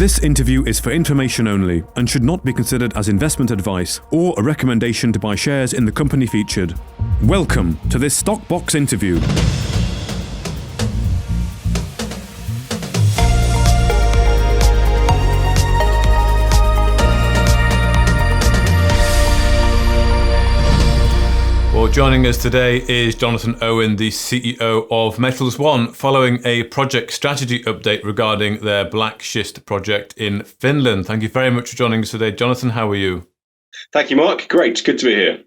This interview is for information only and should not be considered as investment advice or a recommendation to buy shares in the company featured. Welcome to this Stock Box interview. Well, joining us today is Jonathan Owen, the CEO of Metals One, following a project strategy update regarding their Black Schist project in Finland. Thank you very much for joining us today. Jonathan, how are you? Thank you, Mark. Great. Good to be here.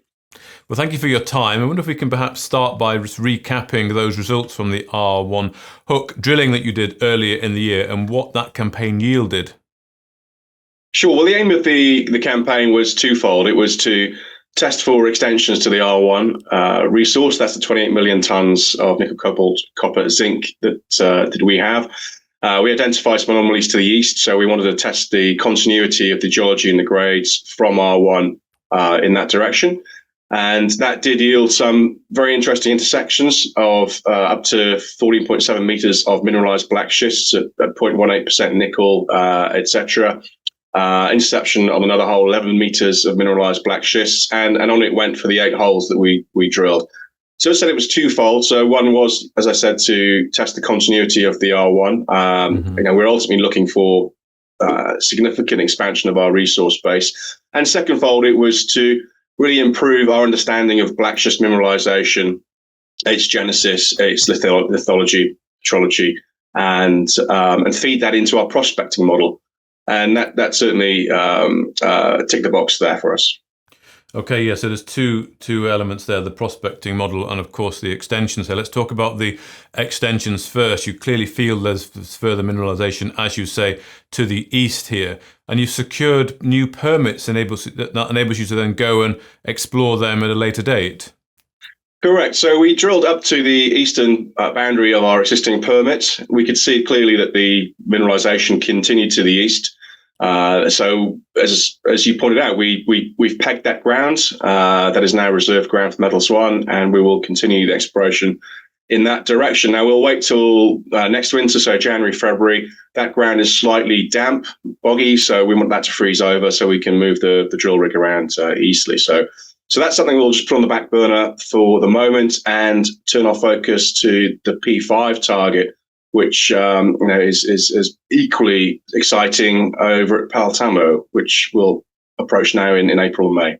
Well, thank you for your time. I wonder if we can perhaps start by just recapping those results from the R1 hook drilling that you did earlier in the year and what that campaign yielded. Sure. Well, the aim of the campaign was twofold. It was to test for extensions to the R1 resource. That's the 28 million tons of nickel, cobalt, copper, zinc that we have. We identified some anomalies to the east, so we wanted to test the continuity of the geology and the grades from R1 in that direction. And that did yield some very interesting intersections of up to 14.7 meters of mineralized black schists at 0.18% nickel, etc. Interception on another hole, 11 meters of mineralized black schists, and on it went for the 8 holes that we drilled. So I said it was twofold. So one was, as I said, to test the continuity of the R1. We're ultimately looking for significant expansion of our resource base. And secondfold, it was to really improve our understanding of black schist mineralization, its genesis, its lithology, petrology, and feed that into our prospecting model. And that certainly ticked the box there for us. Okay, yeah, so there's two elements there, the prospecting model and, of course, the extensions. So let's talk about the extensions first. You clearly feel there's further mineralization, as you say, to the east here. And you've secured new permits that enables you to then go and explore them at a later date. Correct. So we drilled up to the eastern boundary of our existing permit. We could see clearly that the mineralization continued to the east. So as you pointed out, we've pegged that ground. That is now reserved ground for Metals One, and we will continue the exploration in that direction. Now we'll wait till next winter, so January, February. That ground is slightly damp, boggy, so we want that to freeze over so we can move the drill rig around easily. So that's something we'll just put on the back burner for the moment and turn our focus to the P5 target, which is equally exciting over at Paltamo, which we'll approach now in April and May.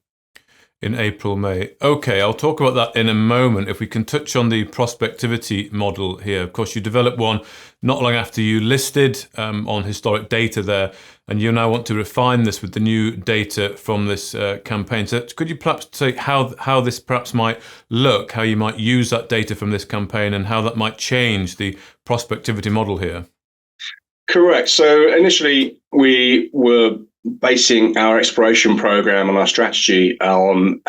In April, May. Okay, I'll talk about that in a moment. If we can touch on the prospectivity model here. Of course, you developed one not long after you listed on historic data there, and you now want to refine this with the new data from this campaign. So could you perhaps say how this perhaps might look, how you might use that data from this campaign and how that might change the prospectivity model here? Correct. So initially we were basing our exploration program and our strategy on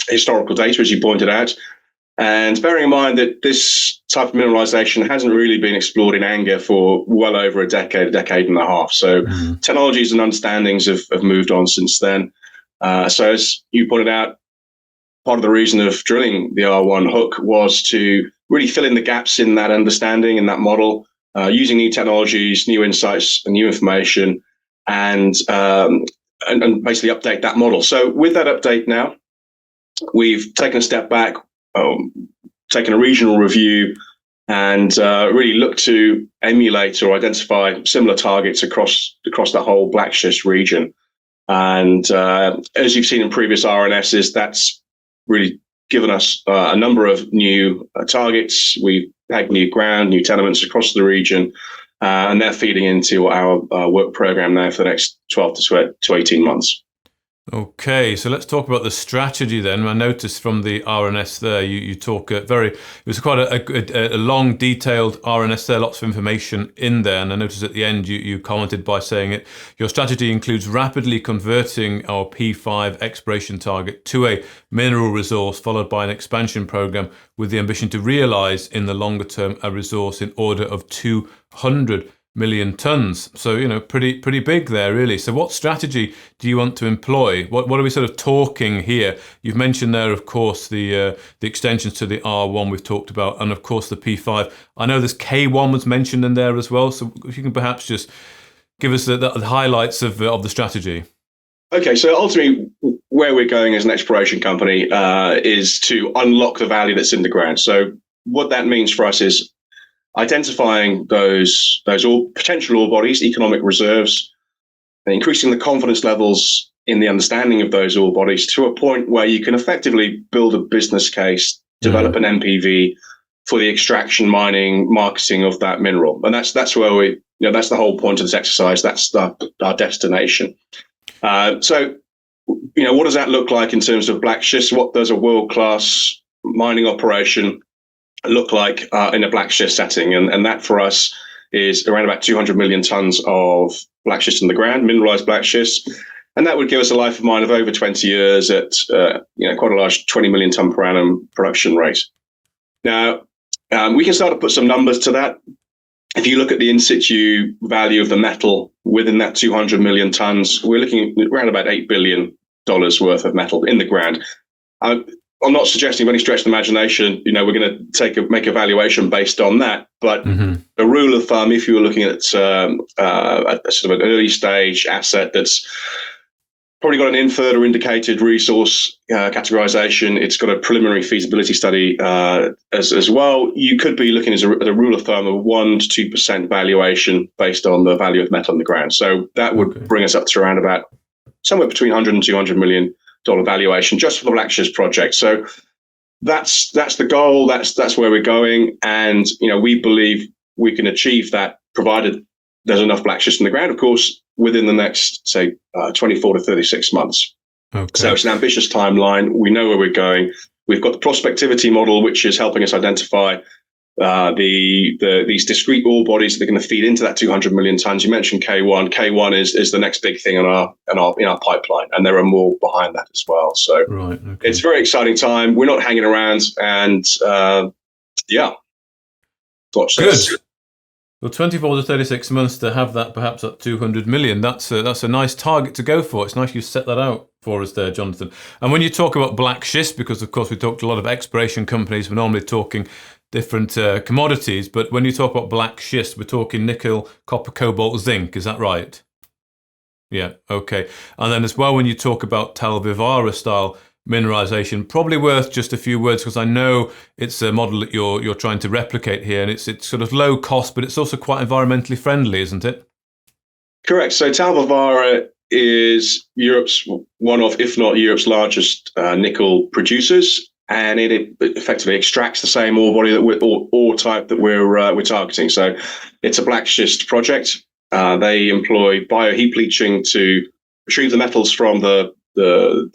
historical data, as you pointed out. And bearing in mind that this type of mineralization hasn't really been explored in anger for well over a decade and a half. So technologies and understandings have moved on since then. So as you pointed out, part of the reason of drilling the R1 hook was to really fill in the gaps in that understanding, in that model, using new technologies, new insights, and new information, and basically update that model. So with that update now, we've taken a step back, taken a regional review, and really looked to emulate or identify similar targets across the whole Black Schist region. And as you've seen in previous RNSs, that's really given us a number of new targets. We've pegged new ground, new tenements across the region, and they're feeding into our work program now for the next 12 to 18 months. Okay, so let's talk about the strategy then. I noticed from the RNS there, you talk it was quite a long, detailed RNS there, lots of information in there. And I noticed at the end, you commented by saying your strategy includes rapidly converting our P5 exploration target to a mineral resource, followed by an expansion program with the ambition to realize in the longer term a resource in order of 200 million tons. So, pretty big there, really. So what strategy do you want to employ? What are we sort of talking here? You've mentioned there, of course, the extensions to the R1 we've talked about, and of course the P5. I know this K1 was mentioned in there as well. So if you can perhaps just give us the highlights of the strategy. Okay, so ultimately, where we're going as an exploration company is to unlock the value that's in the ground. So what that means for us is identifying those potential ore bodies, economic reserves, and increasing the confidence levels in the understanding of those ore bodies to a point where you can effectively build a business case, develop an NPV for the extraction, mining, marketing of that mineral. And that's where we, that's the whole point of this exercise. That's our destination. So, what does that look like in terms of black schist? What does a world-class mining operation look like in a black schist setting? And that for us is around about 200 million tons of black schist in the ground, mineralized black schist. And that would give us a life of mine of over 20 years at quite a large 20 million ton per annum production rate. Now, we can start to put some numbers to that. If you look at the in situ value of the metal within that 200 million tons, we're looking at around about $8 billion worth of metal in the ground. I'm not suggesting any stretch of the imagination, we're going to make a valuation based on that. But a rule of thumb, if you were looking at a sort of an early stage asset that's probably got an inferred or indicated resource categorization, it's got a preliminary feasibility study as well, you could be looking at a rule of thumb of 1% to 2% valuation based on the value of metal in the ground. So that would bring us up to around about somewhere between 100 and 200 million dollar valuation just for the Black Schist project. So that's the goal. That's where we're going, and we believe we can achieve that provided there's enough black schist in the ground, of course, within the next, say, 24 to 36 months. Okay. So it's an ambitious timeline. We know where we're going. We've got the prospectivity model, which is helping us identify these discrete ore bodies that are going to feed into that 200 million tons. You mentioned K1. K1 is the next big thing in our pipeline, and there are more behind that as well. So It's a very exciting time. We're not hanging around, and watch this. Good. Well, 24 to 36 months to have that perhaps at 200 million. That's a nice target to go for. It's nice you set that out for us there, Jonathan. And when you talk about black schist, because of course we talked to a lot of exploration companies, we're normally talking different commodities, but when you talk about black schist, we're talking nickel, copper, cobalt, zinc. Is that right? Yeah. Okay. And then as well, when you talk about Tel Vivara style mineralization, probably worth just a few words, because I know it's a model that you're trying to replicate here, and it's sort of low cost, but it's also quite environmentally friendly, isn't it? Correct. So Tel Vivara is Europe's one of, if not Europe's largest nickel producers, and it effectively extracts the same ore body ore type that we're targeting. So it's a black schist project. They employ bioheap leaching to retrieve the metals from the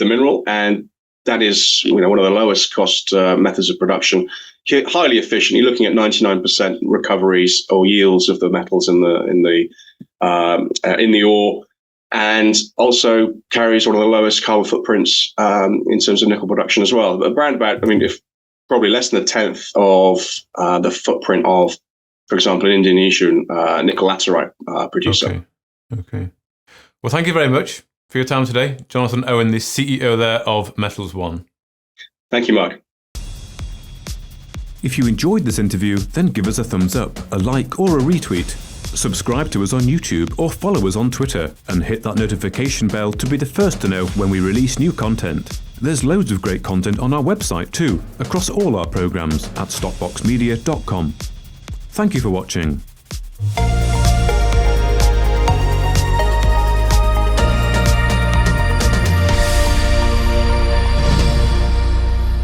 mineral, and that is one of the lowest cost methods of production. Highly efficient. You're looking at 99% recoveries or yields of the metals in the ore, and also carries one of the lowest carbon footprints in terms of nickel production as well. Around about, if probably less than a tenth of the footprint of, for example, an Indonesian nickel laterite producer. Okay. Well, thank you very much for your time today, Jonathan Owen, the CEO there of Metals One. Thank you, Mark. If you enjoyed this interview, then give us a thumbs up, a like or a retweet. Subscribe to us on YouTube or follow us on Twitter, and hit that notification bell to be the first to know when we release new content. There's loads of great content on our website too, across all our programs at stockboxmedia.com. Thank you for watching.